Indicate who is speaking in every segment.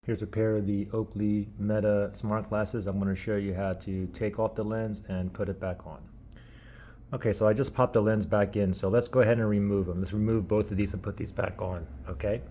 Speaker 1: Here's a pair of the Oakley Meta smart glasses. I'm going to show you how to take off the lens and put it back on. Okay, so I just popped the lens back in, so let's go ahead and remove them. Let's remove both of these and put these back on, okay?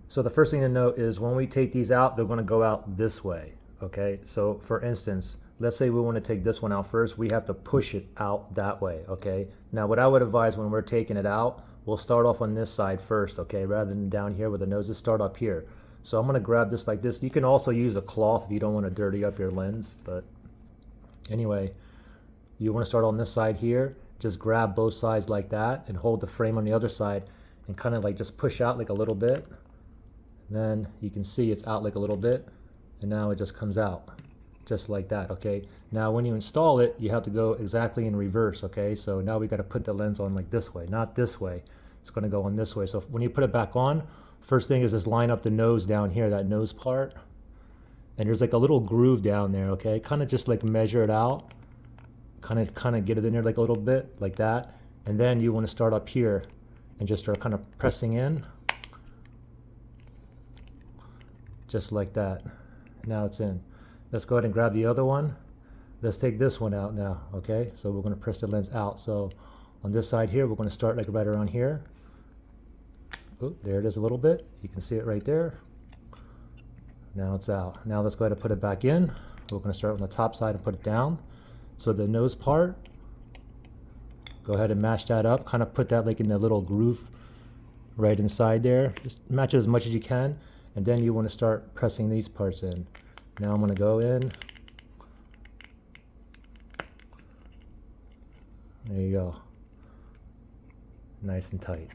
Speaker 1: So the first thing to note is when we take these out, they're going to go out this way, okay? So for instance, let's say we want to take this one out first, we have to push it out that way, okay? Now what I would advise when we're taking it out, we'll start off on this side first, okay? Rather than down here where the nose is, start up here. So I'm going to grab this like this. You can also use a cloth if you don't want to dirty up your lens, but anyway, you want to start on this side here. Just grab both sides like that and hold the frame on the other side and kind of like just push out like a little bit. And then you can see it's out like a little bit, and now it just comes out just like that, okay? Now when you install it, you have to go exactly in reverse, okay? So now we got to put the lens on like this way, not this way. It's going to go on this way. So when you put it back on, first thing is just line up the nose down here, that nose part. And there's like a little groove down there, okay? Kind of just like measure it out. Kind of get it in there like a little bit, like that. And then you want to start up here and just start kind of pressing in. Just like that. Now it's in. Let's go ahead and grab the other one. Let's take this one out now, okay? So we're going to press the lens out. So on this side here, we're going to start like right around here. Oh, there it is a little bit. You can see it right there. Now it's out. Now let's go ahead and put it back in. We're going to start on the top side and put it down. So the nose part, go ahead and match that up. Kind of put that like in the little groove right inside there. Just match it as much as you can. And then you want to start pressing these parts in. Now I'm going to go in. There you go. Nice and tight.